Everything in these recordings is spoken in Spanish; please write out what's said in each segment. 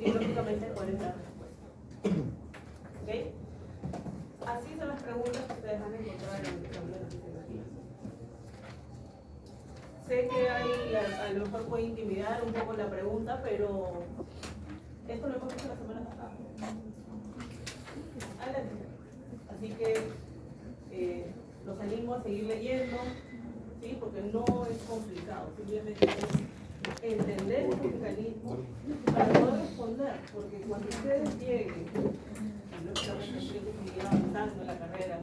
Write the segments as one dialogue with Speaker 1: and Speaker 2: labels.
Speaker 1: y lógicamente 40 respuestas. ¿Ok? Así son las preguntas que ustedes van a encontrar en el examen de la fisiología. Sé que a lo mejor puede intimidar un poco la pregunta, pero esto lo hemos hecho la semana pasada. Adelante. Así que los animo a seguir leyendo, ¿sí? Porque no es complicado, simplemente es entender este mecanismo para poder responder, porque cuando ustedes lleguen, lógicamente seguir avanzando en la carrera,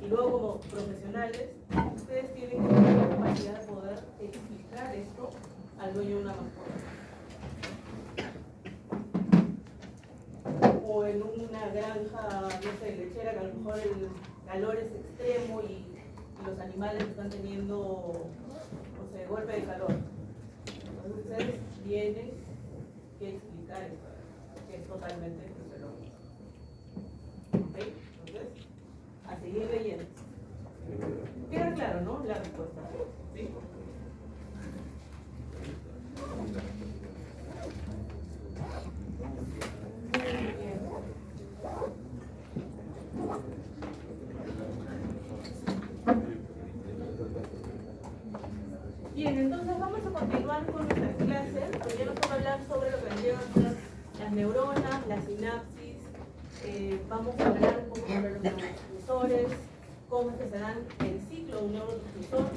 Speaker 1: y luego como profesionales, ustedes tienen que tener la capacidad de poder explicar esto al dueño de una mascota. O en una granja, no sé, lechera, que a lo mejor el calor es extremo y los animales están teniendo, no sé, golpe de calor. Entonces ustedes tienen que explicar esto, que es totalmente fisiológico. ¿Ok? Entonces, a seguir leyendo. Queda claro, ¿no? La respuesta. ¿Sí? Bien, entonces vamos a continuar con nuestras clases. Hoy nos vamos a hablar sobre lo que vendrían a ser las neuronas, la sinapsis. Vamos a hablar un poco sobre los neurotransmisores, cómo es que se dan el ciclo de un neurotransmisor.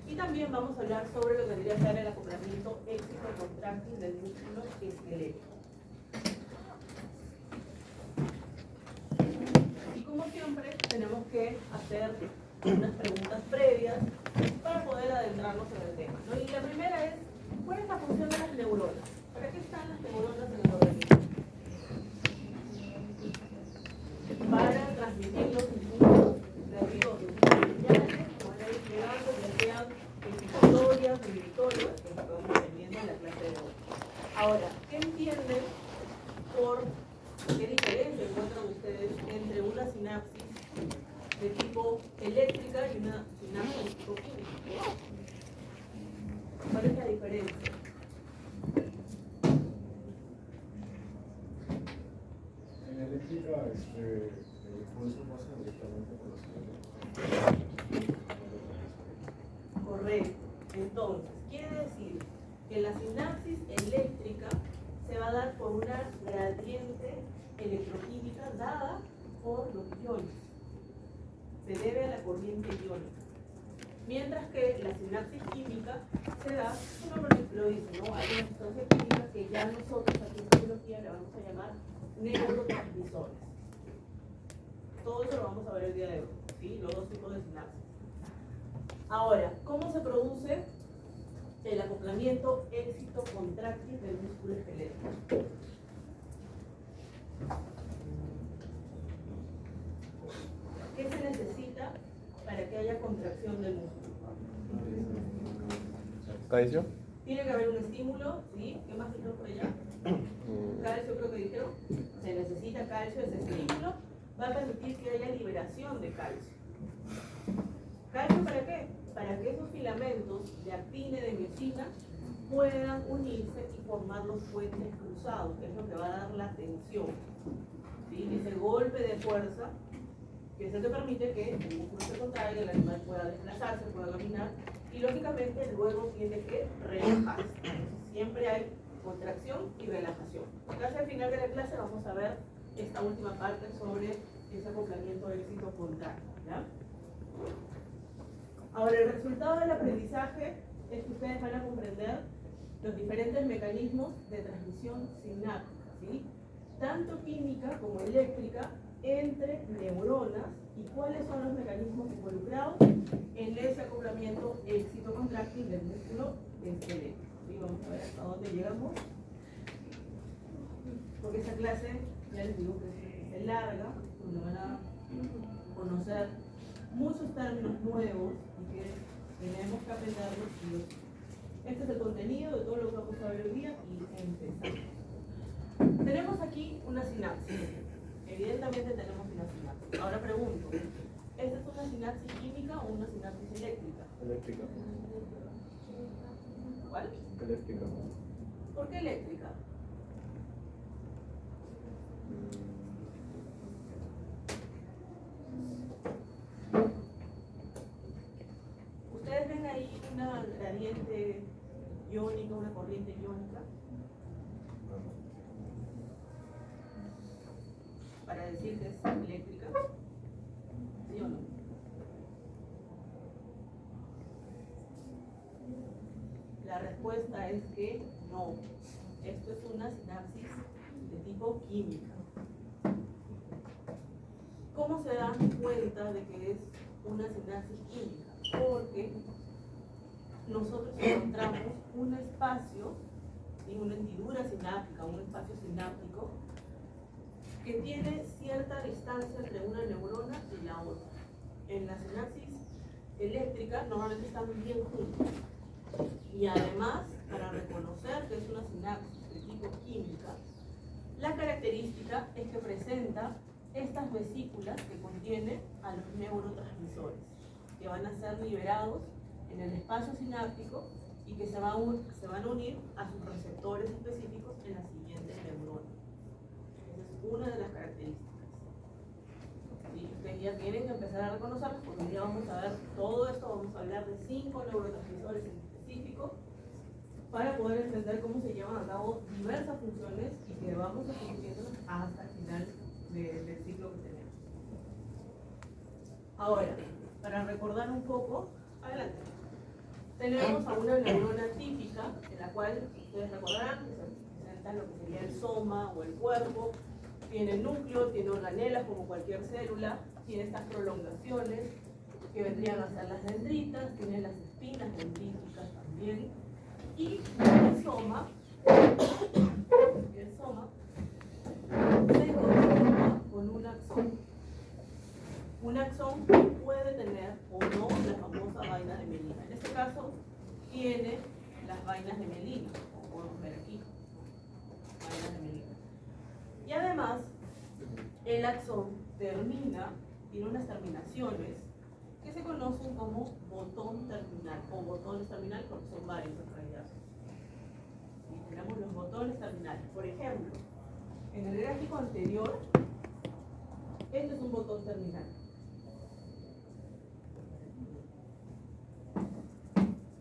Speaker 1: Y también vamos a hablar sobre lo que vendría a ser el acoplamiento éxito-contráctil del músculo esquelético. Y como siempre, tenemos que hacer unas preguntas previas para poder adentrarnos en el tema, ¿no? Y la primera es, ¿cuál es la función de las neuronas? ¿Para qué están las neuronas en el organismo? Para transmitir los impulsos nerviosos señales, como van a ir llegando, ya sean excitatorias, inhibitorias, que es lo que vamos aprendiendo en la clase de hoy. Ahora, ¿qué entienden por qué diferencia encuentran ustedes entre una sinapsis de tipo eléctrica y una sinapsis de tipo química? ¿Cuál es la diferencia?
Speaker 2: En eléctrica, el impulso pasa directamente por los electrones.
Speaker 1: Correcto. Entonces, quiere decir que la sinapsis eléctrica se va a dar por una gradiente electroquímica dada por los iones. Se debe a la corriente iónica. Mientras que la sinapsis química se da, su nombre lo dice, ¿no? Hay una sustancia química que ya nosotros aquí en biología le vamos a llamar neurotransmisores. Todo eso lo vamos a ver el día de hoy, ¿sí? Los dos tipos de sinapsis. Ahora, ¿cómo se produce el acoplamiento éxito-contráctil del músculo esquelético? ¿Qué se necesita para que haya contracción del músculo?
Speaker 3: ¿Calcio?
Speaker 1: Tiene que haber un estímulo, ¿sí? ¿Qué más dijeron por allá? Calcio, creo que dijeron. Se necesita calcio, ese estímulo va a permitir que haya liberación de calcio. ¿Calcio para qué? Para que esos filamentos de actina y de miosina puedan unirse y formar los puentes cruzados, que es lo que va a dar la tensión. ¿Sí? Ese golpe de fuerza que es el que permite que el músculo se contraiga, el animal pueda desplazarse, pueda caminar y lógicamente luego tiene que relajarse. Siempre hay contracción y relajación. Casi al final de la clase vamos a ver esta última parte sobre ese acoplamiento éxito-contráctil, ¿ya? Ahora, el resultado del aprendizaje es que ustedes van a comprender los diferentes mecanismos de transmisión sináptica, ¿sí? Tanto química como eléctrica, entre neuronas y cuáles son los mecanismos involucrados en ese acoplamiento éxito-contráctil del músculo esquelético. ¿Sí? Vamos a ver hasta dónde llegamos. Porque esta clase, ya les digo que es larga, donde van a conocer muchos términos nuevos y que tenemos que aprenderlos. Este es el contenido de todo lo que vamos a ver hoy día y empezamos. Tenemos aquí una sinapsis. Evidentemente tenemos una sinapsis. Ahora pregunto, ¿esta es una sinapsis química o una sinapsis eléctrica?
Speaker 3: Eléctrica.
Speaker 1: ¿Cuál?
Speaker 3: Eléctrica.
Speaker 1: ¿Por qué eléctrica? Mónica? Para decir que es eléctrica, ¿sí o no? La respuesta es que no. Esto es una sinapsis de tipo química. ¿Cómo se dan cuenta de que es una sinapsis química? Porque nosotros encontramos un espacio y una hendidura sináptica, un espacio sináptico que tiene cierta distancia entre una neurona y la otra. En la sinapsis eléctrica normalmente están bien juntos. Y además, para reconocer que es una sinapsis de tipo química, la característica es que presenta estas vesículas que contienen a los neurotransmisores, que van a ser liberados en el espacio sináptico y que se van a unir a sus receptores específicos en la siguiente neurona. Esa es una de las características. Y ustedes ya tienen que empezar a reconocerlas porque hoy día vamos a ver todo esto, vamos a hablar de 5 neurotransmisores en específico para poder entender cómo se llevan a cabo diversas funciones y que vamos a seguir hasta el final del ciclo que tenemos. Ahora, para recordar un poco, adelante. Tenemos a una neurona típica, en la cual ustedes recordarán que se presenta lo que sería el soma o el cuerpo, tiene núcleo, tiene organelas como cualquier célula, tiene estas prolongaciones que vendrían a ser las dendritas, tiene las espinas dendríticas también, y el soma se conforma con un axón. Un axón que puede tener o no la famosa vaina de Melina. En este caso, tiene las vainas de Melina, como podemos ver aquí, vainas de Melina. Y además, el axón tiene unas terminaciones que se conocen como botón terminal o botones terminal porque son varios en realidad. Y tenemos los botones terminales. Por ejemplo, en el gráfico anterior, este es un botón terminal.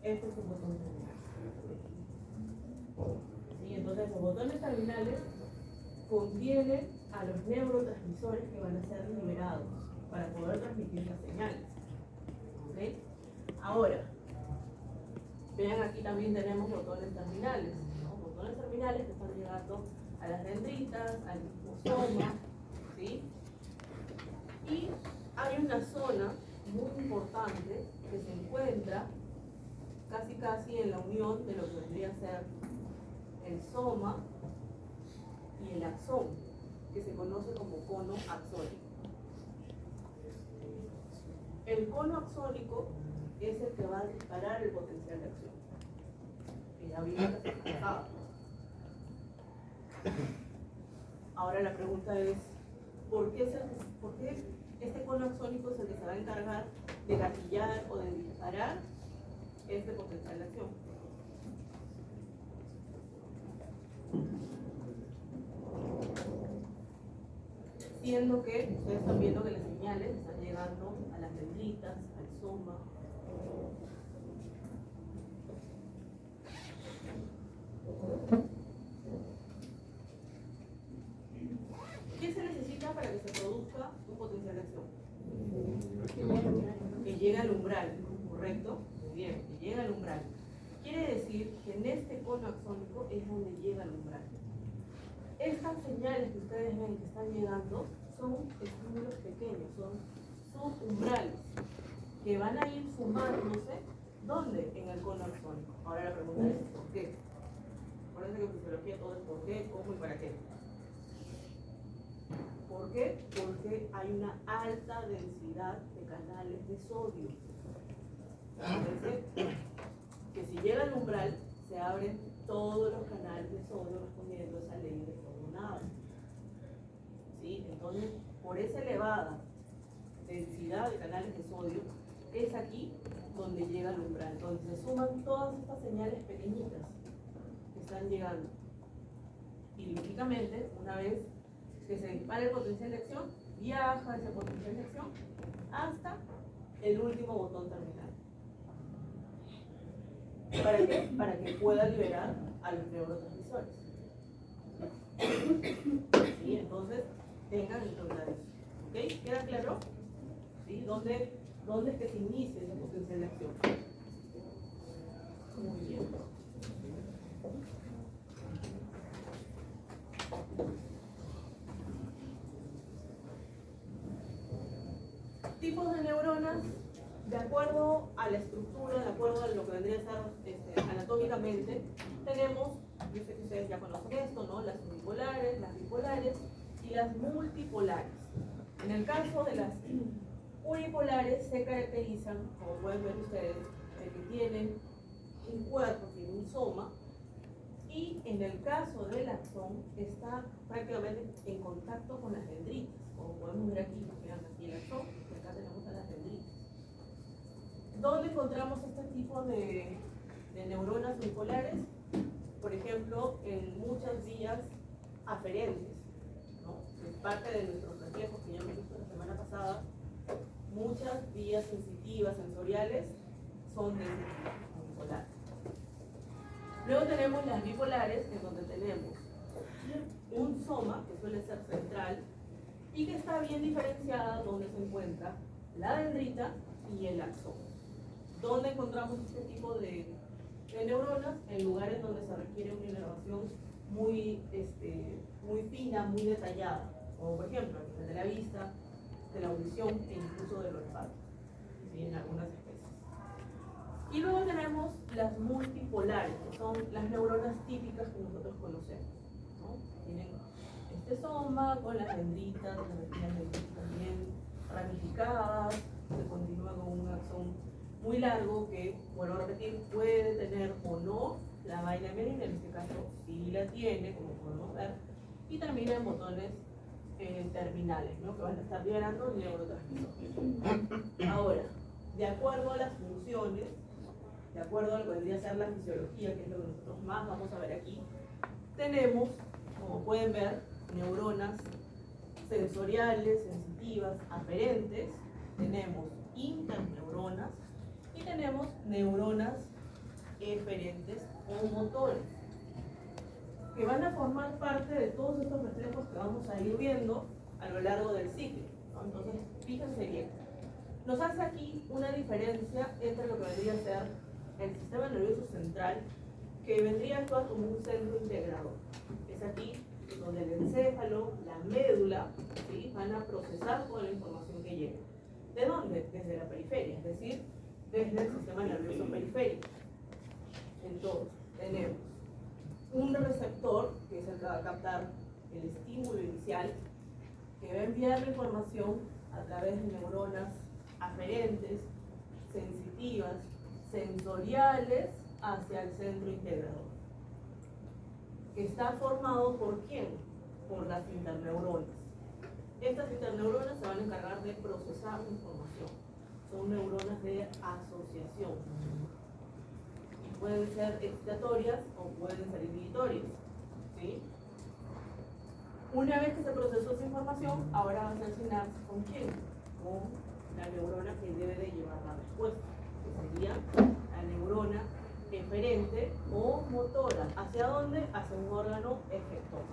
Speaker 1: Este es un botón terminal. ¿Sí? Entonces, los botones terminales contienen a los neurotransmisores que van a ser liberados para poder transmitir las señales. ¿Okay? Ahora, vean aquí también tenemos botones terminales, ¿no? Botones terminales que están llegando a las dendritas, al soma, ¿sí? Y hay una zona muy importante que se encuentra casi en la unión de lo que vendría a ser el soma y el axón, que se conoce como cono axónico. El cono axónico es el que va a disparar el potencial de acción. Que ya vimos que se pasaba. Ahora la pregunta es, ¿por qué este cono axónico es el que se va a encargar de gatillar o de disparar este potencial de acción? Siendo que ustedes están viendo que las señales están llegando a las dendritas, al soma. ¿Qué se necesita para que se produzca un potencial de acción? Que llegue al umbral, ¿correcto? Muy bien, que llegue al umbral. Quiere decir que en este cono axónico es donde llega al umbral. Estas señales que ustedes ven que están llegando son estímulos pequeños, son subumbrales, que van a ir sumándose, ¿dónde? En el cono axónico. Ahora la pregunta es, ¿por qué? Por eso que en fisiología todo es por qué, cómo y para qué. ¿Por qué? Porque hay una alta densidad de canales de sodio. Entonces, que si llega al umbral, se abren todos los canales de sodio respondiendo a esa ley de sodio nada. ¿Sí? Entonces, por esa elevada densidad de canales de sodio, es aquí donde llega al umbral. Entonces, se suman todas estas señales pequeñitas que están llegando. Y lógicamente, una vez que se dispara el potencial de acción, viaja ese potencial de acción hasta el último botón terminal. ¿Para qué? Para que pueda liberar a los neurotransmisores. ¿Sí? Entonces, tengan en cuenta eso. ¿Ok? ¿Queda claro? ¿Sí? ¿Dónde es que se inicia esa potencial de acción? Muy bien. Tipos de neuronas, de acuerdo a la estructura, de acuerdo a lo que vendría a ser anatómicamente, tenemos, yo sé que ustedes ya conocen esto, ¿no? Las unipolares, las bipolares y las multipolares. En el caso de las unipolares se caracterizan, como pueden ver ustedes, de que tienen un cuerpo, tienen un soma, y en el caso del axón está prácticamente en contacto con las dendritas, como podemos ver aquí, vean aquí el axón, y acá tenemos a las dendritas. ¿Dónde encontramos este tipo de neuronas unipolares? Por ejemplo, en muchas vías aferentes, ¿no? Es parte de nuestros reflejos que ya hemos visto la semana pasada. Muchas vías sensitivas, sensoriales, son de este tipo, unipolar. Luego tenemos las bipolares, en donde tenemos un soma, que suele ser central, y que está bien diferenciada donde se encuentra la dendrita y el axón. ¿Dónde encontramos este tipo de neuronas? En lugares donde se requiere una inervación muy fina, muy detallada, como por ejemplo a nivel de la vista, de la audición e incluso del olfato, ¿sí? En algunas especies. Y luego tenemos las multipolares, que son las neuronas típicas que nosotros conocemos, ¿no? Tienen este soma con las dendritas, las dendritas también ramificadas, se continúa con un axón muy largo que, vuelvo a repetir, puede tener o no la vaina mielina, en este caso sí la tiene, como podemos ver, y termina en botones terminales, ¿no? Que van a estar liberando neurotransmisores. Ahora, de acuerdo a las funciones, de acuerdo a lo que vendría a ser la fisiología, que es lo que nosotros más vamos a ver aquí, tenemos, como pueden ver, neuronas sensoriales, sensitivas, aferentes, tenemos interneuronas y tenemos neuronas eferentes o motores, que van a formar parte de todos estos reflejos que vamos a ir viendo a lo largo del ciclo, ¿no? Entonces, fíjense bien, nos hace aquí una diferencia entre lo que vendría a ser el sistema nervioso central, que vendría a actuar como un centro integrador. Es aquí donde el encéfalo, la médula, ¿sí? Van a procesar toda la información que llega. ¿De dónde? Desde la periferia, es decir, desde el sistema nervioso periférico. Entonces, tenemos un receptor, que es el que va a captar el estímulo inicial, que va a enviar la información a través de neuronas aferentes, sensitivas, sensoriales, hacia el centro integrador. Está formado ¿por quién? Por las interneuronas. Estas interneuronas se van a encargar de procesar la información. Son neuronas de asociación. Y pueden ser excitatorias o pueden ser inhibitorias, ¿sí? Una vez que se procesó esa información, ahora va a ser sinapsis ¿con quién? Con la neurona que debe de llevar la respuesta, que sería la neurona eferente o motora. ¿Hacia dónde? Hacia un órgano efector.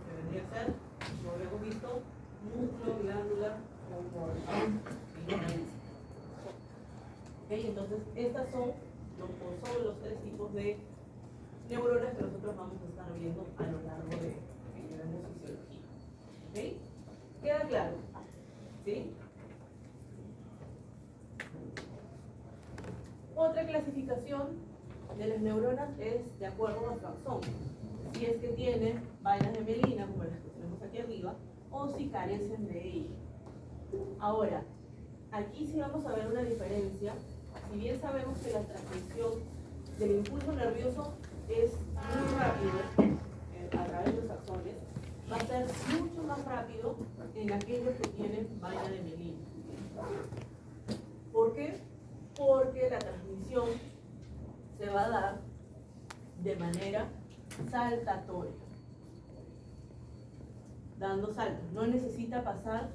Speaker 1: Que vendría a ser, como habíamos visto, músculo, glándula o órgano. ¿Okay? Entonces, estos son los tres tipos de neuronas que nosotros vamos a estar viendo a lo largo de que llevemos fisiología. ¿Okay? ¿Queda claro? ¿Sí? Otra clasificación de las neuronas es de acuerdo a su axón. Si es que tienen vainas de mielina, como las que tenemos aquí arriba, o si carecen de ella. Ahora, aquí sí vamos a ver una diferencia. Si bien sabemos que la transmisión del impulso nervioso es muy rápido a través de los axones, va a ser mucho más rápido en aquellos que tienen vaina de mielina. ¿Por qué? Porque la transmisión se va a dar de manera saltatoria, dando saltos. No necesita pasar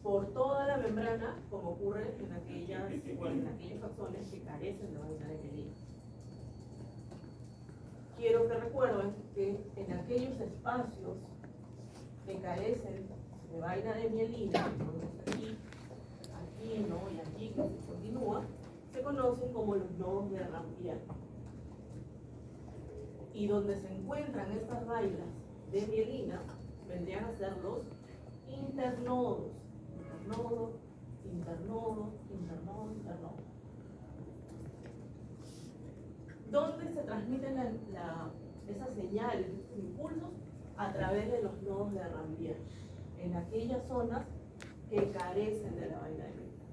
Speaker 1: por toda la membrana como ocurre en aquellos axones que carecen de vaina de mielina. quiero que recuerden que en aquellos espacios que carecen de vaina de mielina, aquí, aquí, ¿no? Y aquí, que se continúa, se conocen como los nodos de Rampier. Y donde se encuentran estas vainas de mielina, vendrían a ser los internodos. Internodo, internodo, internodo, internodo. ¿Dónde se transmiten esas señales, estos impulsos? A través de los nodos de Rampier, en aquellas zonas que carecen de la vaina de mielina.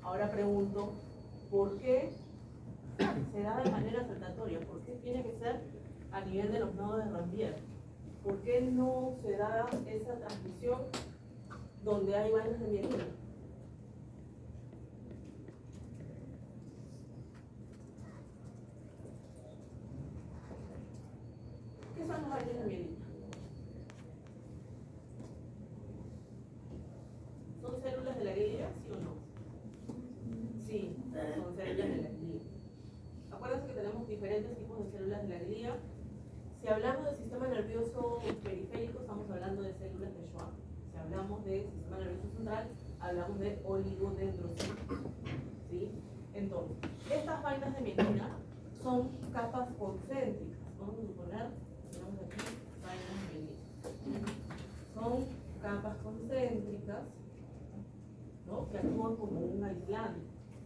Speaker 1: Ahora pregunto, ¿por qué se da de manera saltatoria? ¿Por qué tiene que ser a nivel de los nodos de Rampier? ¿Por qué no se da esa transmisión donde hay vainas de mielina? ¿Qué son las vainas de mielina? ¿Son células de la glía, sí o no? Sí, son células de la glía. Acuérdense que tenemos diferentes tipos de células de la glía. Si hablamos del sistema nervioso periférico, estamos hablando de células de Schwann. Si hablamos del sistema nervioso central, hablamos de oligodendrocitos. ¿Sí? Entonces, estas vainas de mielina son capas concéntricas. Vamos a suponer, tenemos aquí vainas de mielina. Son capas concéntricas, ¿no? Que actúan como un aislante.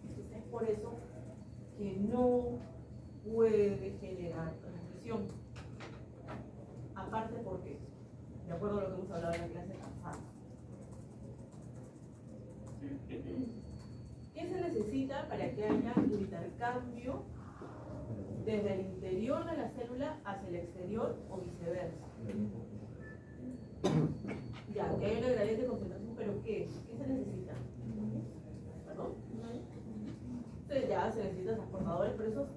Speaker 1: Entonces, es por eso que no puede generar transmisión. Aparte, ¿por qué? De acuerdo a lo que hemos hablado en la clase pasada. ¿Qué se necesita para que haya intercambio desde el interior de la célula hacia el exterior o viceversa? Ya, que hay una gradiente de concentración, pero ¿qué? ¿Qué se necesita? ¿Perdón? Entonces ya se necesitan transportadores, pero esos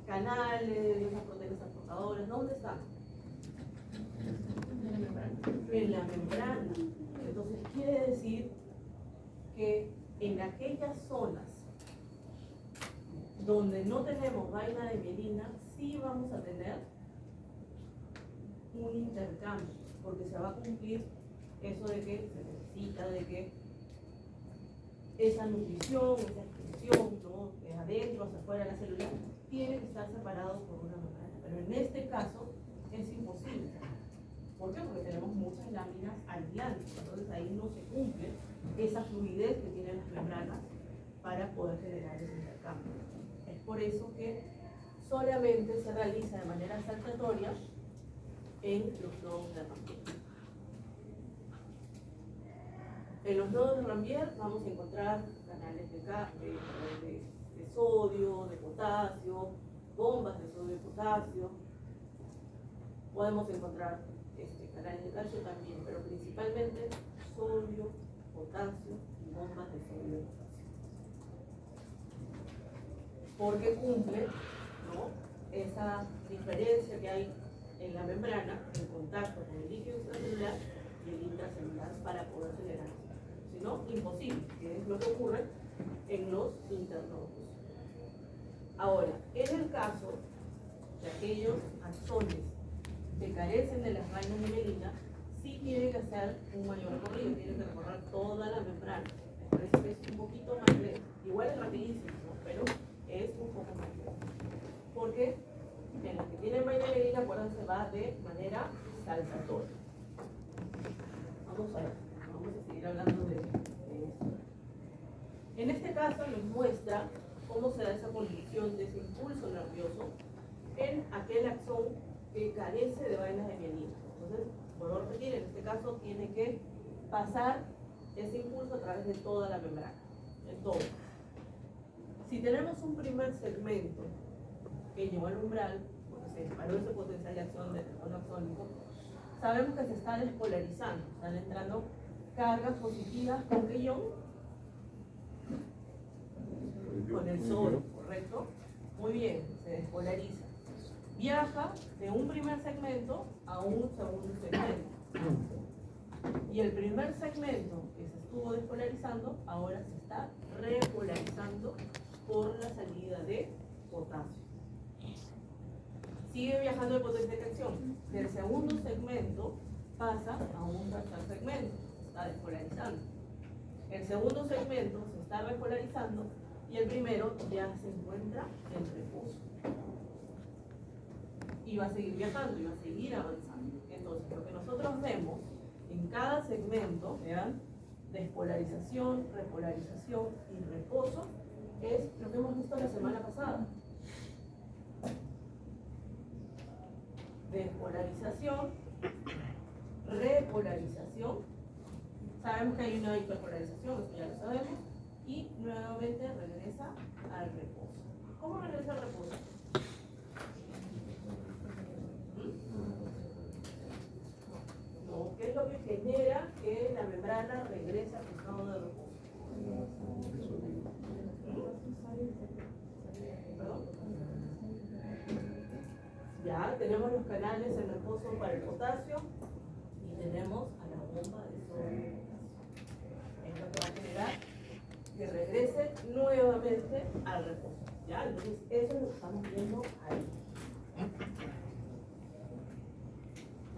Speaker 1: canales, esas proteínas transportadoras, ¿dónde están? En la membrana. Entonces quiere decir que en aquellas zonas donde no tenemos vaina de mielina, sí vamos a tener un intercambio, porque se va a cumplir eso de que se necesita, de que esa nutrición, esa expresión, ¿no? De adentro hacia afuera de la célula, tiene que estar separado por una membrana. Pero en este caso es imposible. ¿Por qué? Porque tenemos muchas láminas aislantes, entonces ahí no se cumple esa fluidez que tienen las membranas para poder generar ese intercambio. Es por eso que solamente se realiza de manera saltatoria en los nodos de Rampier. En los nodos de Rampier vamos a encontrar canales de sodio, de potasio, bombas de sodio y potasio. Podemos encontrar canales de calcio también, pero principalmente sodio, potasio y bombas de sodio y potasio. Porque cumple, ¿no?, esa diferencia que hay en la membrana, en contacto con el líquido extracelular y el intracelular para poder generar. Si no, imposible, que es lo que ocurre en los internodos. Ahora, en el caso de aquellos axones que carecen de las vainas de mielina, sí tiene que hacer un mayor recorrido, tiene que recorrer toda la membrana. Por eso es un poquito más lento. Igual es rapidísimo, ¿no? Pero es un poco más lento. Porque en los que tienen vaina de mielina, acuérdense, va de manera saltatoria. Vamos a ver, vamos a seguir hablando de esto. En este caso nos muestra cómo se da esa conducción de ese impulso nervioso en aquel axón que carece de vainas de mielina. Entonces, vuelvo a repetir, en este caso tiene que pasar ese impulso a través de toda la membrana. Entonces, si tenemos un primer segmento que llegó al umbral, porque se disparó ese potencial de acción del teléfono axónico, sabemos que se está despolarizando, están entrando cargas positivas con qué ion, con el sodio, ¿correcto? Muy bien, se despolariza. Viaja de un primer segmento a un segundo segmento. Y el primer segmento que se estuvo despolarizando, ahora se está repolarizando por la salida de potasio. Sigue viajando el potencial de acción. Del segundo segmento pasa a un tercer segmento, está despolarizando. El segundo segmento se está repolarizando y el primero ya se encuentra en reposo. Y va a seguir viajando y va a seguir avanzando. Entonces, lo que nosotros vemos en cada segmento, vean, despolarización, repolarización y reposo, es lo que hemos visto la semana pasada. Despolarización, repolarización, sabemos que hay una hiperpolarización, eso ya lo sabemos, y nuevamente regresa al reposo. ¿Cómo regresa al reposo? No, ¿qué es lo que genera que la membrana regrese a su estado de reposo? ¿Perdón? Ya tenemos los canales en reposo para el potasio y tenemos a la bomba de sodio. Es lo que va a generar que regrese nuevamente al reposo. ¿Ya? Entonces, eso es lo que estamos viendo ahí.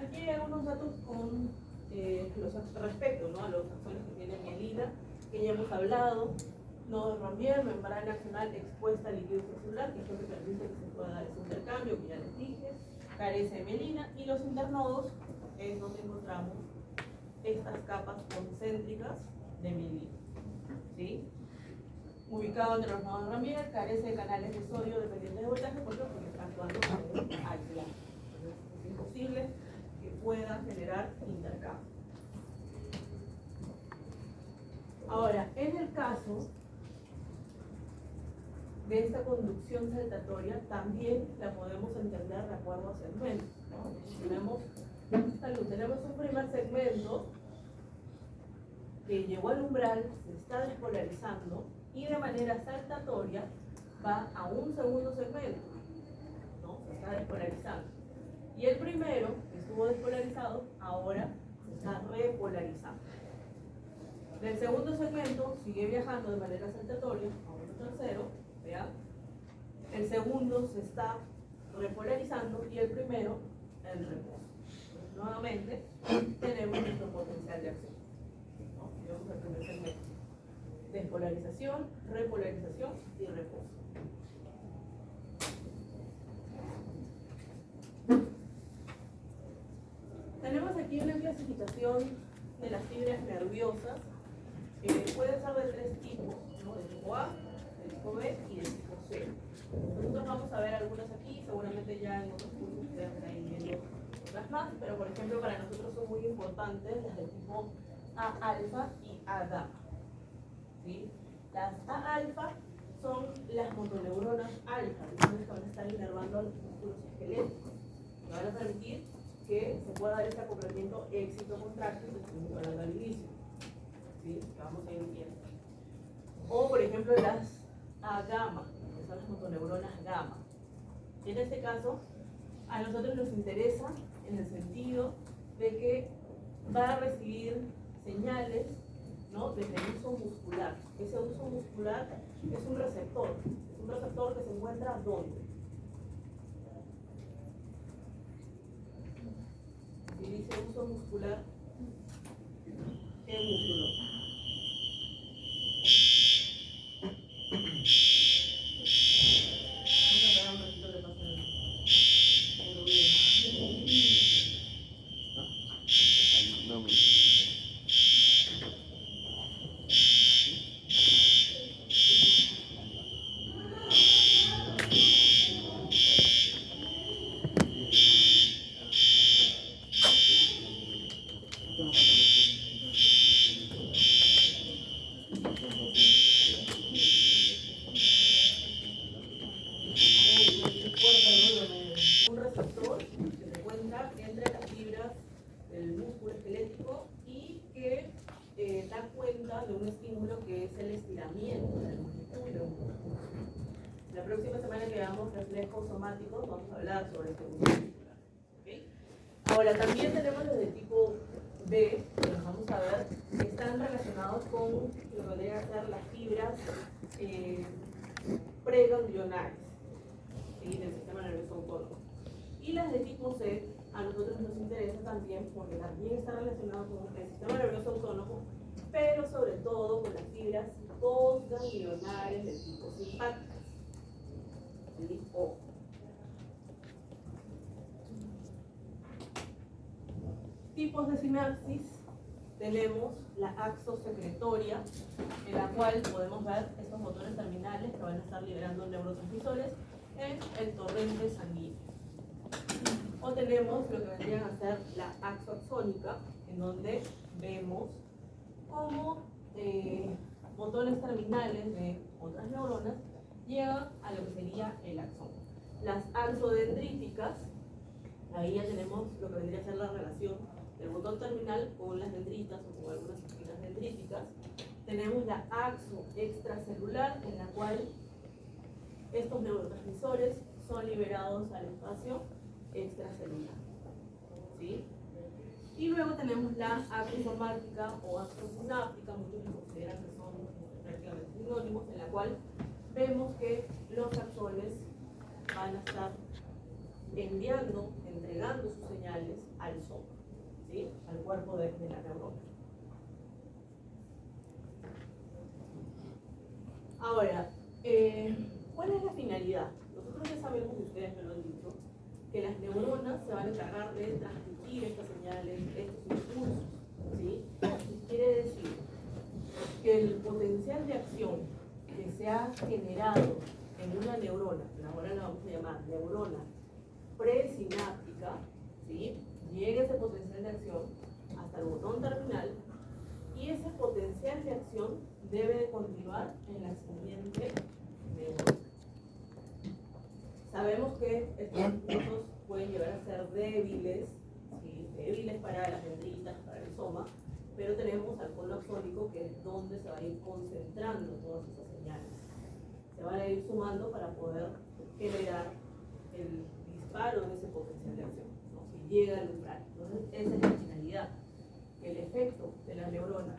Speaker 1: Aquí hay algunos datos con respecto, ¿no?, a los axones que tiene mielina, que ya hemos hablado. Nodo de Rambier, membrana axonal expuesta al líquido celular, que es lo que permite que se pueda dar ese intercambio, que ya les dije, carece de mielina, y los internodos es donde encontramos estas capas concéntricas de mielina. ¿Sí? Ubicado entre los nodos de Rambier, carece de canales de sodio dependientes de voltaje, ¿por qué? Porque está actuando como un aislante. Entonces es imposible que pueda generar intercambio. Ahora, en el caso de esta conducción saltatoria, también la podemos entender de acuerdo a segmentos, ¿no? Tenemos un primer segmento que llegó al umbral, se está despolarizando y de manera saltatoria va a un segundo segmento, ¿no? Se está despolarizando. Y el primero, que estuvo despolarizado, ahora se está repolarizando. Del segundo segmento sigue viajando de manera saltatoria a un tercero, ¿vean? El segundo se está repolarizando y el primero en reposo. Entonces, nuevamente tenemos nuestro potencial de acción, ¿no? Tenemos el primer segmento: despolarización, repolarización y reposo. Tenemos aquí una clasificación de las fibras nerviosas que pueden ser de tres tipos, ¿no? De tipo A, de tipo B y de tipo C. Nosotros vamos a ver algunas aquí, seguramente ya en otros cursos ustedes van a ir viendo otras más, pero por ejemplo para nosotros son muy importantes las de tipo A alfa y A gamma. ¿Sí? Las A alfa son las motoneuronas alfa, que van a estar inervando los músculos esqueléticos, que van a permitir que se pueda dar este acoplamiento éxito-contráctil que estuvimos hablando al inicio. ¿Sí? Que vamos a ir viendo. O por ejemplo las A gamma, que son las motoneuronas gamma. En este caso, a nosotros nos interesa en el sentido de que va a recibir señales, ¿no?, desde el uso muscular. Ese uso muscular es un receptor que se encuentra ¿dónde? Si dice uso muscular, ¿qué músculo? Vamos a esperar un ratito que pase el ruido. Un receptor que se encuentra entre las fibras del músculo esquelético y que da cuenta de un estímulo que es el estiramiento del músculo. La próxima semana que veamos reflejos somáticos vamos a hablar sobre este músculo muscular. ¿Okay? Ahora también tenemos los de tipo B, que los vamos a ver, que están relacionados con lo que podrían ser las fibras preganglionales, ¿sí?, del sistema nervioso autónomo. Y las de tipo C a nosotros nos interesa también porque también está relacionado con el sistema nervioso autónomo, pero sobre todo con las fibras postganglionares del tipo simpáticas. ¿Sí? O. Tipos de sinapsis, tenemos la axosecretoria, en la cual podemos ver estos botones terminales que van a estar liberando neurotransmisores en el torrente sanguíneo. O tenemos lo que vendrían a ser la axoaxónica, en donde vemos cómo botones terminales de otras neuronas llegan a lo que sería el axón. Las axodendríticas, ahí ya tenemos lo que vendría a ser la relación del botón terminal con las dendritas o con algunas espinas dendríticas. Tenemos la axo extracelular, en la cual estos neurotransmisores son liberados al espacio extracelular. ¿Sí? Y luego tenemos la axosomática o axosináptica, muchos lo consideran que son prácticamente sinónimos, en la cual vemos que los axones van a estar enviando, entregando sus señales al soma, ¿sí? Al cuerpo de la neurona. Ahora, ¿cuál es la finalidad? Nosotros ya sabemos, y ustedes me lo han dicho, que las neuronas se van a encargar de transmitir estas señales, estos impulsos, ¿sí? Quiere decir que el potencial de acción que se ha generado en una neurona, ahora la vamos a llamar neurona presináptica, ¿sí? Llega ese potencial de acción hasta el botón terminal y ese potencial de acción debe de continuar en la siguiente neurona. Sabemos que estos impulsos pueden llegar a ser débiles, ¿sí? Débiles para las dendritas, para el soma, pero tenemos al cono axónico, que es donde se va a ir concentrando todas esas señales. Se van a ir sumando para poder generar el disparo de ese potencial de acción, ¿no? Que llega al umbral. Entonces, esa es la finalidad, que el efecto de la neurona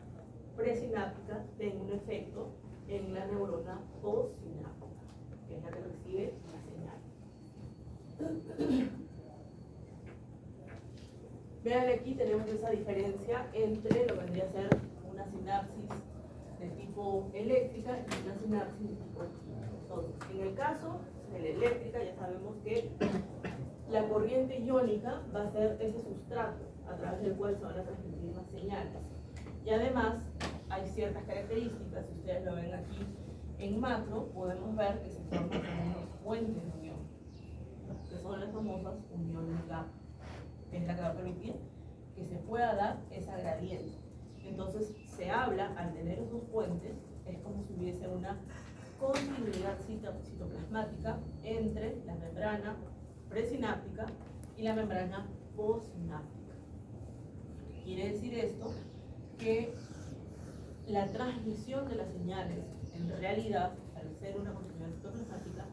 Speaker 1: presináptica tenga un efecto en la neurona postsináptica, que es la que recibe la señal. Vean, aquí tenemos esa diferencia entre lo que vendría a ser una sinapsis de tipo eléctrica y una sinapsis de tipo químico. En el caso de la eléctrica, ya sabemos que la corriente iónica va a ser ese sustrato a través del cual se van a transmitir las señales. Y además, hay ciertas características, si ustedes lo ven aquí en macro, podemos ver que se forman unos puentes de unión, que son las famosas uniones GAP, que es la que va a permitir que se pueda dar esa gradiente. Entonces, se habla, al tener esos puentes, es como si hubiese una continuidad citoplasmática entre la membrana presináptica y la membrana postsináptica. Quiere decir esto que la transmisión de las señales, en realidad, al ser una continuidad citoplasmática,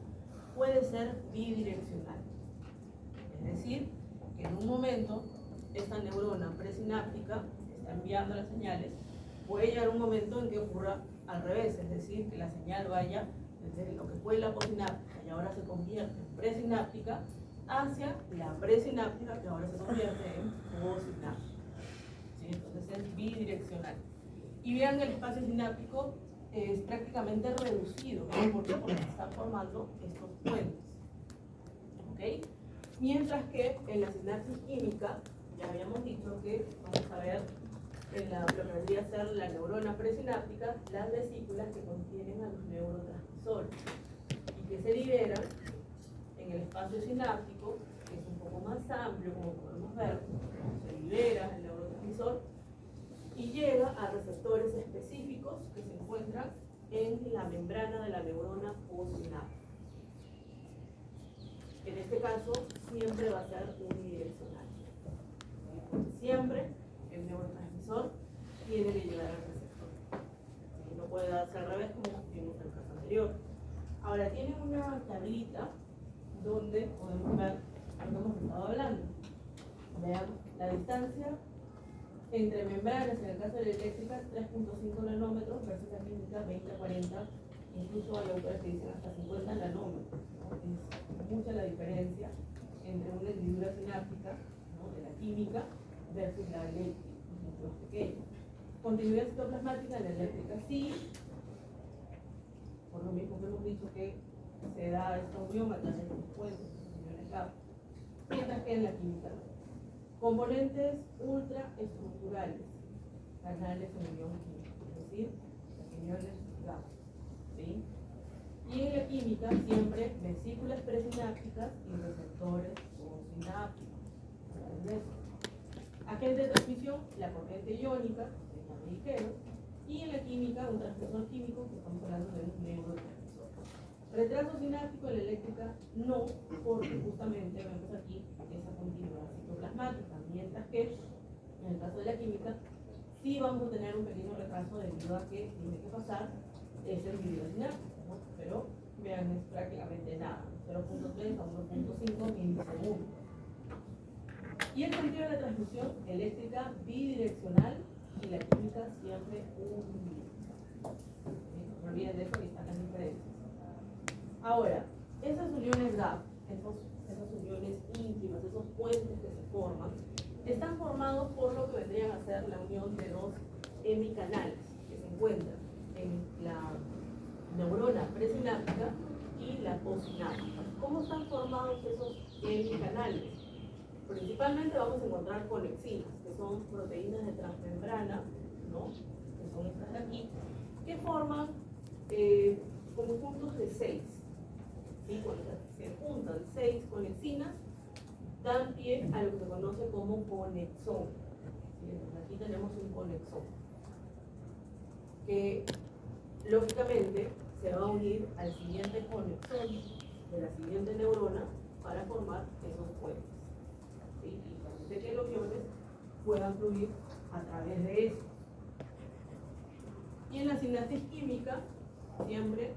Speaker 1: puede ser bidireccional. Es decir, que en un momento esta neurona presináptica que está enviando las señales puede llegar un momento en que ocurra al revés, es decir, que la señal vaya desde lo que fue la postsináptica y ahora se convierte en presináptica hacia la presináptica que ahora se convierte en postsináptica. ¿Sí? Entonces es bidireccional. Y vean que el espacio sináptico es prácticamente reducido. ¿Por qué? Porque se están formando estos puentes. ¿Ok? Mientras que en la sinapsis química, ya habíamos dicho que vamos a ver en lo que vendría a ser la neurona presináptica, las vesículas que contienen a los neurotransmisores y que se liberan en el espacio sináptico, que es un poco más amplio, como podemos ver, se libera el neurotransmisor y llega a receptores específicos que se encuentran en la membrana de la neurona postsináptica. En este caso, siempre va a ser unidireccional. Siempre el neurotransmisor tiene que llegar al receptor. No puede darse al revés como vimos en el caso anterior. Ahora, tienen una tablita donde podemos ver lo que hemos estado hablando. Vean la distancia entre membranas, en el caso de la eléctrica, 3.5 nanómetros versus la química 20 a 40, incluso hay autores que dicen hasta 50 nanómetros, ¿no? Es mucha la diferencia entre una hendidura sináptica, ¿no?, de la química versus la eléctrica, mucho más pequeña. Continuidad citoplasmática en la eléctrica sí, por lo mismo que hemos dicho que se da esta unión a través de los puentes, uniones GAP, mientras que en la química no. Componentes ultraestructurales, canales en unión química, es decir, las uniones GAP, ¿sí? Y en la química siempre vesículas presinápticas y receptores postsinápticos. Agente de transmisión, la corriente iónica, que ya me dijeron, y en la química un transmisor químico, que estamos hablando de un neurotransmisor. Retraso sináptico en la eléctrica no, porque justamente vemos aquí esa continuidad citoplasmática, mientras que en el caso de la química sí vamos a tener un pequeño retraso debido a que tiene que pasar esa hendidura sináptica, ¿no? Pero vean, es prácticamente nada, 0.3 a 1.5 milisegundos. Y el sentido de la transmisión eléctrica bidireccional y la química siempre unidireccional. No olviden de eso, que están las diferencias. Ahora, esas uniones GAP, esas uniones íntimas, esos puentes que se forman, están formados por lo que vendrían a ser la unión de dos hemicanales que se encuentran en la neurona presináptica y la postsináptica. ¿Cómo están formados esos hemicanales? Principalmente vamos a encontrar conexinas, que son proteínas de transmembrana, ¿no?, que son estas de aquí, que forman conjuntos de 6. ¿Sí? Cuando se juntan 6 conexinas, dan pie a lo que se conoce como conexón. ¿Sí? Entonces aquí tenemos un conexón, que lógicamente se va a unir al siguiente conexón de la siguiente neurona para formar esos puentes. ¿Sí? Y permite que los iones puedan fluir a través de eso. Y en la sinapsis química, siempre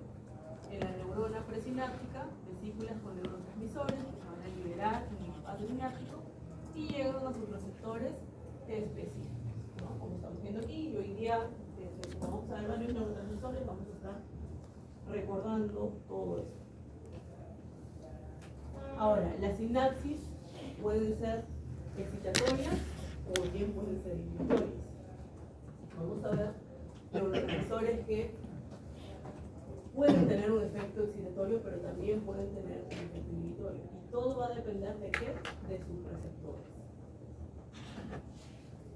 Speaker 1: en la neurona presináptica, vesículas con neurotransmisores que se van a liberar en el espacio sináptico y llegan a sus receptores específicos, ¿no? Como estamos viendo aquí, y hoy día, vamos a ver varios neurotransmisores, vamos a estar recordando todo eso. Ahora, las sinapsis pueden ser excitatorias o bien pueden ser inhibitorias. Vamos a ver neurotransmisores que pueden tener un efecto excitatorio, pero también pueden tener un efecto inhibitorio. Y todo va a depender de qué, de sus receptores.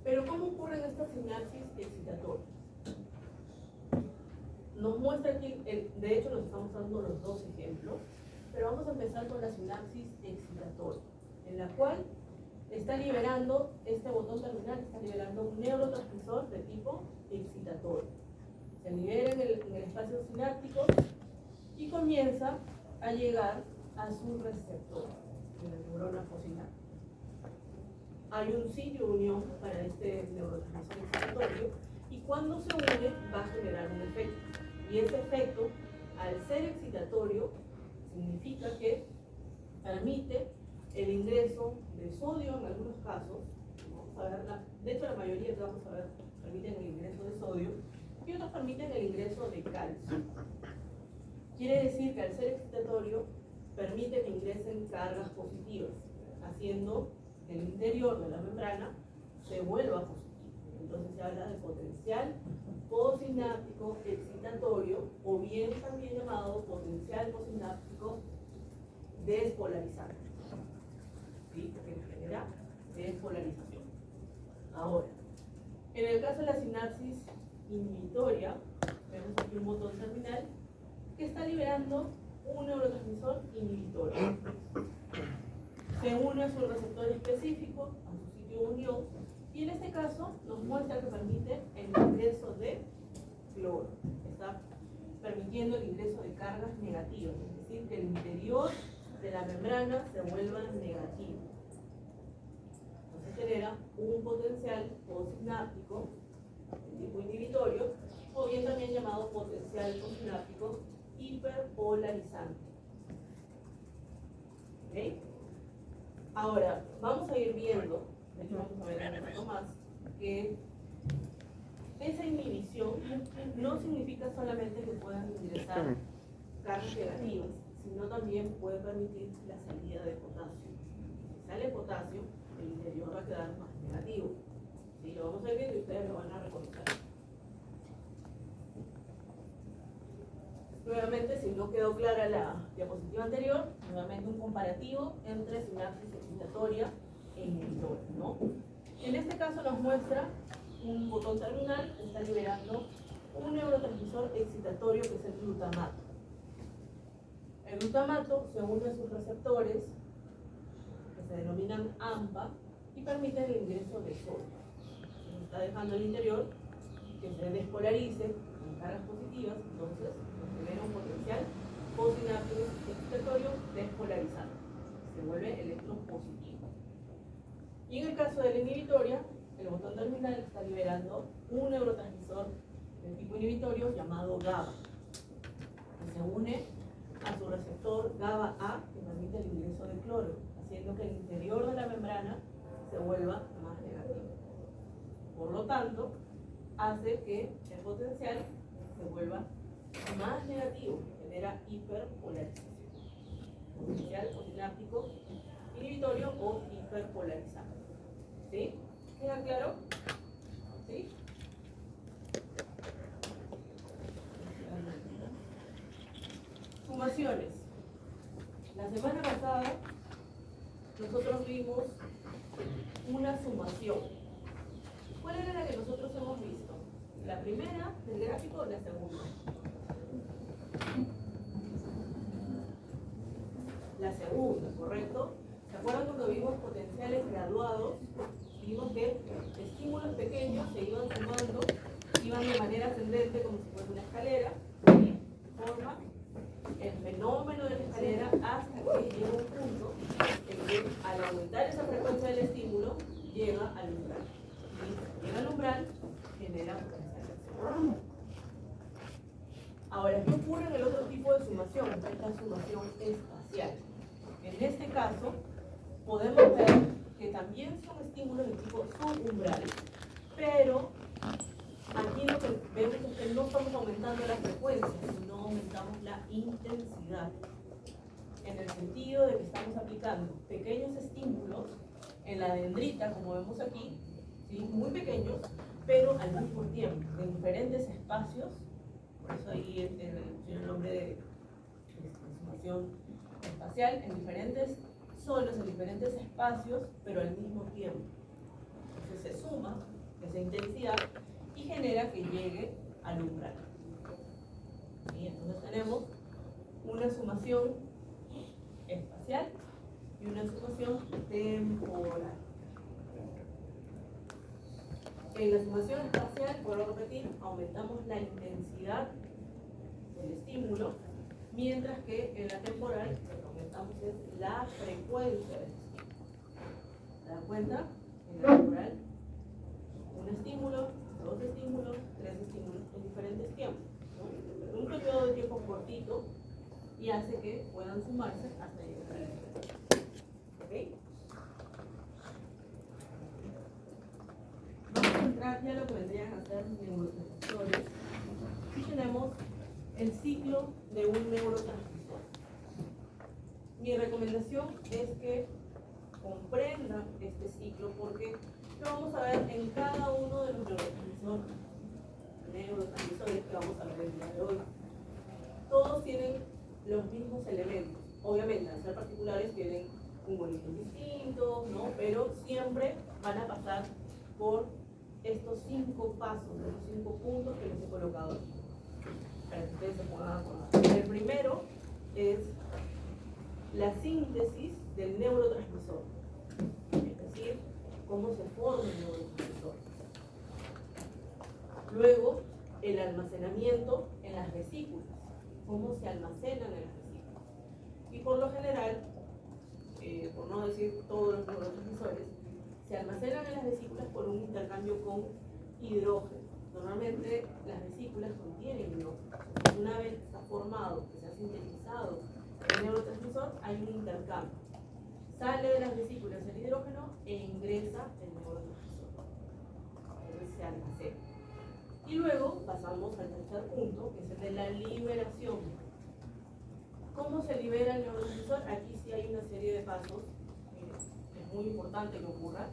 Speaker 1: Pero ¿cómo ocurren estas sinapsis excitatorias? Nos muestra aquí, de hecho nos estamos dando los dos ejemplos, pero vamos a empezar con la sinapsis excitatoria, en la cual está liberando, este botón terminal está liberando un neurotransmisor de tipo excitatorio. Se libera en el espacio sináptico y comienza a llegar a su receptor, en la neurona postsináptica. Hay un sitio de unión para este neurotransmisor excitatorio y cuando se une va a generar un efecto. Y ese efecto, al ser excitatorio, significa que permite el ingreso de sodio en algunos casos. Vamos a ver, de hecho la mayoría que vamos a ver permiten el ingreso de sodio y otros permiten el ingreso de calcio. Quiere decir que al ser excitatorio permite que ingresen cargas positivas, haciendo que el interior de la membrana se vuelva positivo. Entonces se habla de potencial postsináptico excitatorio, o bien también llamado potencial postsináptico despolarizante. ¿Sí? Porque genera despolarización. Ahora, en el caso de la sinapsis inhibitoria, vemos aquí un botón terminal que está liberando un neurotransmisor inhibitorio. Se une a su receptor específico, a su sitio de unión, y en este caso nos muestra que permite el ingreso de cloro. Está permitiendo el ingreso de cargas negativas, es decir, que el interior de la membrana se vuelva negativo. Entonces genera un potencial postsináptico de tipo inhibitorio, o bien también llamado potencial postsináptico hiperpolarizante. ¿Okay? Ahora, vamos a ir viendo, de hecho vamos a ver un poco más, que esa inhibición no significa solamente que puedan ingresar cargas negativas, sino también puede permitir la salida de potasio. sale potasio, el interior va a quedar más negativo. ¿Sí? Lo vamos a ir viendo y ustedes lo van a reconocer. Nuevamente, si no quedó clara la diapositiva anterior, nuevamente un comparativo entre sinapsis excitatoria e inhibitoria, ¿no? En este caso nos muestra un botón terminal que está liberando un neurotransmisor excitatorio que es el glutamato. El glutamato se une a sus receptores, que se denominan AMPA, y permite el ingreso de sodio. Se está dejando el interior que se despolarice con cargas positivas, entonces genera un potencial postsináptico excitatorio despolarizado. Se vuelve electropositivo. Y en el caso de la inhibitoria, el botón terminal está liberando un neurotransmisor de tipo inhibitorio llamado GABA, que se une a su receptor GABA-A, que permite el ingreso de cloro, haciendo que el interior de la membrana se vuelva más negativo. Por lo tanto, hace que el potencial se vuelva más negativo, genera hiperpolarización. Potencial postsináptico inhibitorio o hiperpolarizado. ¿Sí? ¿Queda claro? ¿Sí? Sumaciones. La semana pasada nosotros vimos una sumación. ¿Cuál era la que nosotros hemos visto? ¿La primera del gráfico o la segunda? La segunda, ¿correcto? ¿Se acuerdan cuando vimos potenciales graduados? Vimos que estímulos pequeños se iban sumando, iban de manera ascendente como si fuera una escalera, y forma el fenómeno de la escalera hasta que llega un punto en que al aumentar esa frecuencia del estímulo llega al umbral. Y llega al umbral, genera potencial. Ahora, ¿qué ocurre en el otro tipo de sumación? Esta sumación espacial. En este caso, podemos ver que también son estímulos de tipo subumbral, pero aquí lo que vemos es que no estamos aumentando la frecuencia, sino aumentamos la intensidad. En el sentido de que estamos aplicando pequeños estímulos en la dendrita, como vemos aquí, ¿sí? Muy pequeños, pero al mismo tiempo, en diferentes espacios. Por eso ahí tiene el nombre de sumación espacial, en diferentes zonas, en diferentes espacios, pero al mismo tiempo. Entonces se suma esa intensidad y genera que llegue al umbral. ¿Sí? Entonces tenemos una sumación espacial y una sumación temporal. En la sumación espacial, vuelvo a repetir, aumentamos la intensidad del estímulo, mientras que en la temporal lo que aumentamos es la frecuencia del estímulo. ¿Se dan cuenta? En la temporal, un estímulo, dos estímulos, tres estímulos en diferentes tiempos, ¿no? En un periodo de tiempo cortito y hace que puedan sumarse hasta llegar al nivel. ¿Ok? Vamos a entrar ya a lo que vendrían a ser neurotransmisores. Y tenemos el ciclo de un neurotransmisor. Mi recomendación es que comprendan este ciclo porque lo vamos a ver en cada uno de los neurotransmisores que vamos a ver el día de hoy. Todos tienen los mismos elementos. Obviamente, al ser particulares tienen un origen distinto, ¿no? Pero siempre van a pasar por estos 5 pasos, estos 5 puntos que les he colocado aquí, para que ustedes se puedan acordar. El primero es la síntesis del neurotransmisor, es decir, cómo se forma el neurotransmisor. Luego, el almacenamiento en las vesículas, cómo se almacenan en las vesículas. Y por lo general, por no decir todos los neurotransmisores, se almacenan en las vesículas por un intercambio con hidrógeno. Normalmente las vesículas contienen hidrógeno. Una vez que está formado, que se ha sintetizado el neurotransmisor, hay un intercambio. Sale de las vesículas el hidrógeno e ingresa el neurotransmisor. Entonces se almacena. Y luego pasamos al tercer punto, que es el de la liberación. ¿Cómo se libera el neurotransmisor? Aquí sí hay una serie de pasos. Les muy importante que ocurra.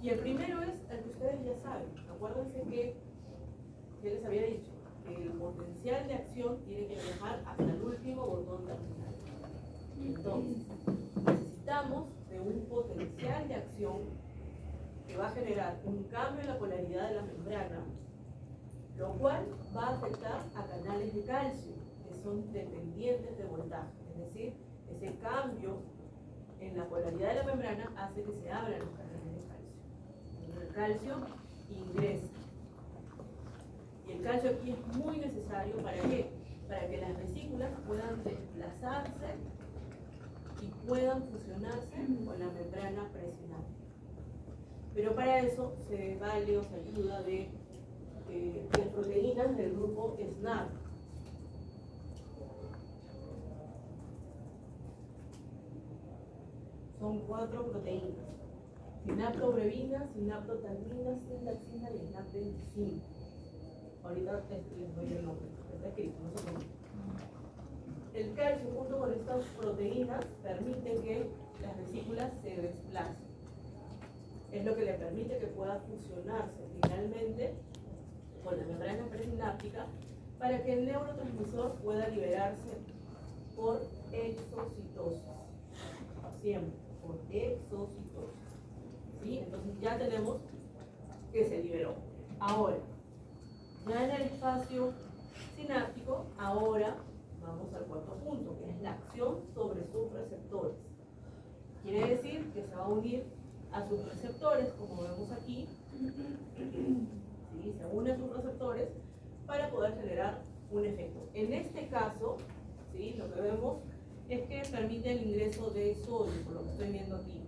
Speaker 1: Y el primero es el que ustedes ya saben. Acuérdense que yo les había dicho que el potencial de acción tiene que viajar hasta el último botón terminal. Entonces, necesitamos de un potencial de acción que va a generar un cambio en la polaridad de la membrana, lo cual va a afectar a canales de calcio que son dependientes de voltaje. Es decir, ese cambio en la polaridad de la membrana hace que se abran los canales de calcio. El calcio ingresa. Y el calcio aquí es muy necesario, ¿para qué? Para que las vesículas puedan desplazarse y puedan fusionarse con la membrana presináptica. Pero para eso se vale o se ayuda de las proteínas del grupo SNAP. Son 4 proteínas: sinaptobrevina, sinaptotanina, sindaxina y snap25. Ahorita les doy el nombre, está escrito, no se preocupen. El calcio junto con estas proteínas permite que las vesículas se desplacen. Es lo que le permite que pueda fusionarse finalmente con la membrana presináptica para que el neurotransmisor pueda liberarse por exocitosis. Siempre, por exocitosis. ¿Sí? Entonces ya tenemos que se liberó. Ahora, ya en el espacio sináptico, ahora vamos al cuarto punto, que es la acción sobre sus receptores. Quiere decir que se va a unir a sus receptores, como vemos aquí. ¿Sí? Se une a sus receptores para poder generar un efecto. En este caso, ¿sí? Lo que vemos es que permite el ingreso de sodio, por lo que estoy viendo aquí.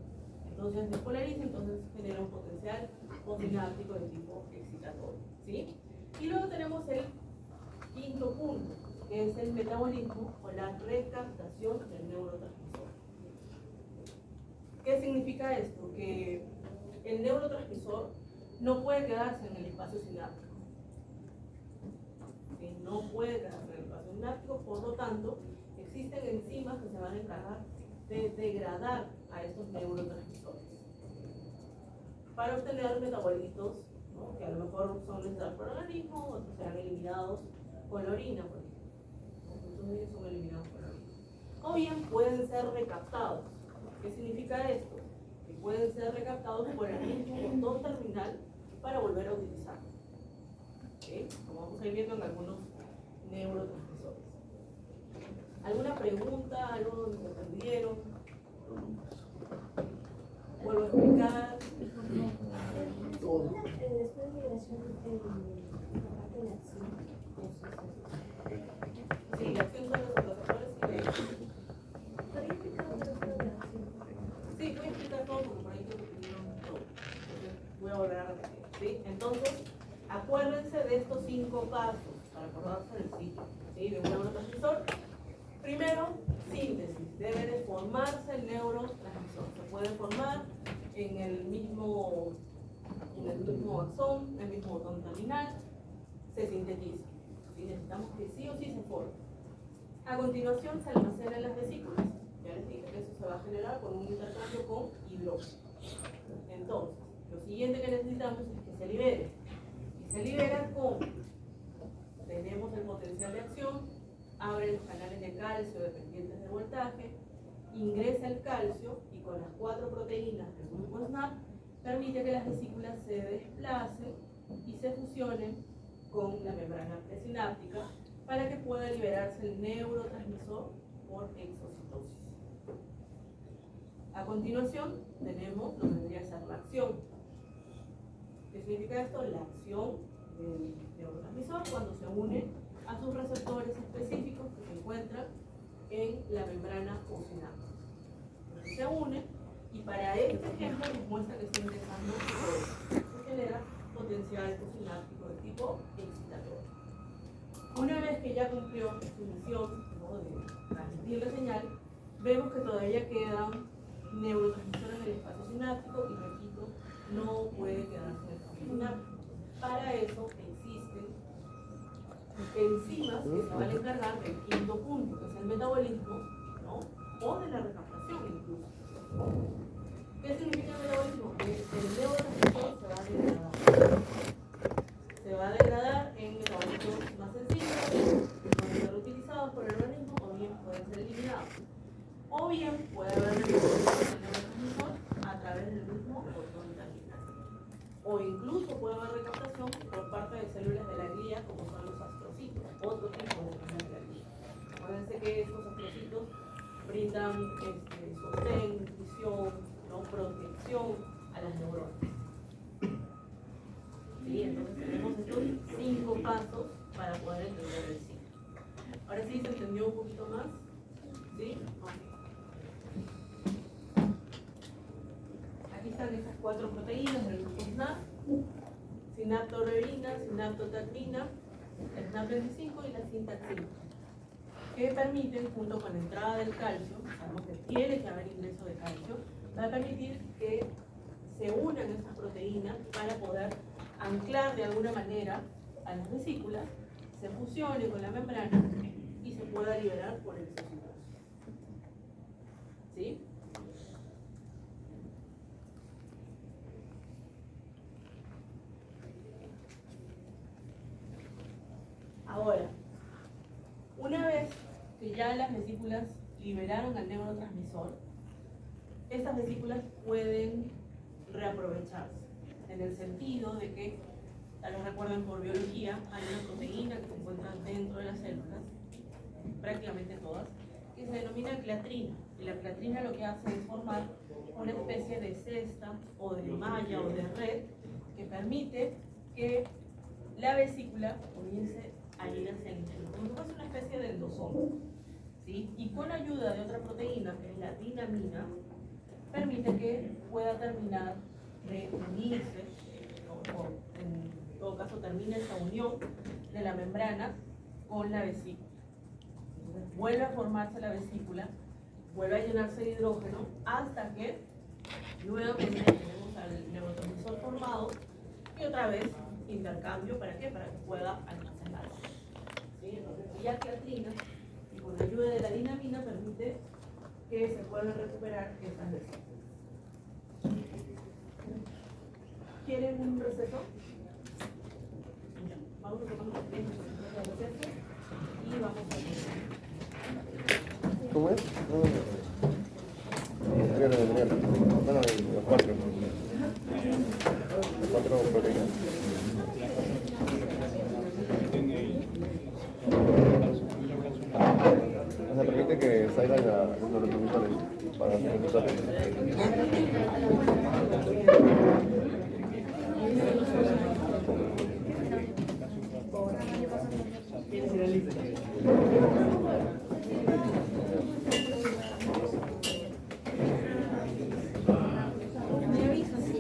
Speaker 1: Entonces despolariza, entonces genera un potencial posináptico de tipo excitatorio. ¿Sí? Y luego tenemos el quinto punto, que es el metabolismo o la recaptación del neurotransmisor. ¿Qué significa esto? Que el neurotransmisor no puede quedarse en el espacio sináptico. ¿Sí? No puede quedarse en el espacio sináptico, por lo tanto, existen enzimas que se van a encargar de degradar a estos neurotransmisores para obtener metabolitos, ¿no? Que a lo mejor son necesarios para el organismo, otros serán eliminados con la orina, por ejemplo. Muchos de ellos son eliminados con la orina. O bien pueden ser recaptados. ¿Qué significa esto? Que pueden ser recaptados por el mismo botón terminal para volver a utilizarlo. ¿Sí? Como vamos a ir viendo en algunos neurotransmisores. ¿Alguna pregunta? ¿Algo que entendieron? ¿Vuelvo a explicar?
Speaker 3: Todo. Después de liberación en la parte de la acción.
Speaker 1: Sí, la acción son los receptores y
Speaker 3: ¿Podría explicar un poco de la acción?
Speaker 1: sí, voy a explicar todo porque por ahí creo que tuvieron todo. Entonces, voy a volver a repetir. ¿Sí? Entonces, acuérdense de estos 5 pasos para acordarse del ciclo, ¿sí? De un neurotransmisor. Primero, síntesis. Debe de formarse el neurotransmisor. Se puede formar en el mismo axón, en el mismo botón terminal. Se sintetiza. ¿Sí? Necesitamos que sí o sí se forme. A continuación se almacena en las vesículas. Ya les dije que eso se va a generar con un intercambio con hidrógeno. Entonces, lo siguiente que necesitamos es que se libere. Y se libera con, tenemos el potencial de acción, abre los canales de calcio dependientes de voltaje, ingresa el calcio y con las 4 proteínas del grupo SNAP permite que las vesículas se desplacen y se fusionen con la membrana presináptica para que pueda liberarse el neurotransmisor por exocitosis. A continuación tenemos lo que vendría a ser la acción. ¿Qué significa esto? La acción del neurotransmisor cuando se une a sus receptores específicos que se encuentran en la membrana posináptica. Entonces se une y para este ejemplo nos muestra que está ingresando sodio. Se genera potencial posináptico de tipo excitatorio. Una vez que ya cumplió su misión, ¿no?, de transmitir la señal, vemos que todavía quedan neurotransmisores en el espacio sináptico y repito, no puede quedarse en el espacio sináptico. Para eso existen enzimas que se van a encargar del quinto punto, que es el metabolismo, ¿no?, o de la recaptación incluso. ¿Qué significa se va a degradar en metabolitos más sencillos, pueden ser utilizados por el organismo o bien pueden ser eliminados. O bien puede haber recaptación del neurotransmisor a través del mismo botón terminal. O incluso puede haber recaptación por parte de células de la glía como son los astrocitos, otro tipo de células de la glía. Acuérdense que estos astrocitos brindan sostén, nutrición, ¿no? Protección a las neuronas. ¿Sí? Entonces tenemos estos 5 pasos para poder entender el ciclo. Ahora sí se entendió un poquito más. ¿Sí? Okay. Aquí están estas 4 proteínas del grupo SNAP: sinaptorelina, sinaptotactina, SNAP25 y la sintaxina, que permiten, junto con la entrada del calcio, sabemos que tiene que haber ingreso de calcio, va a permitir que se unan estas proteínas para poder anclar de alguna manera a las vesículas, se fusione con la membrana y se pueda liberar por el citocromo. ¿Sí? Ahora, una vez que ya las vesículas liberaron al neurotransmisor, estas vesículas pueden reaprovecharse, en el sentido de que, tal vez recuerden por biología, hay una proteína que se encuentra dentro de las células, prácticamente todas, que se denomina clatrina. Y la clatrina lo que hace es formar una especie de cesta o de malla o de red que permite que la vesícula comience a ir hacia el interior, como si fuese una especie de endosoma. ¿Sí? Y con ayuda de otra proteína, que es la dinamina, permite que pueda terminar de unirse, o en todo caso termine esa unión de la membrana con la vesícula. Entonces vuelve a formarse la vesícula, vuelve a llenarse de hidrógeno hasta que nuevamente tenemos al neurotransmisor formado y otra vez intercambio. ¿Para qué? Para que pueda almacenarse. ¿Sí? Entonces la clatrina, y con ayuda de la dinamina, permite que se puedan recuperar estas vesículas. ¿Quieren un receso? Vamos a tomar un receso y vamos a...
Speaker 4: ¿Cómo es? Bueno, los 4. Los 4 proteínas. O sea, permite que salgan los neurotransmisores para empezar.
Speaker 3: Me avisas si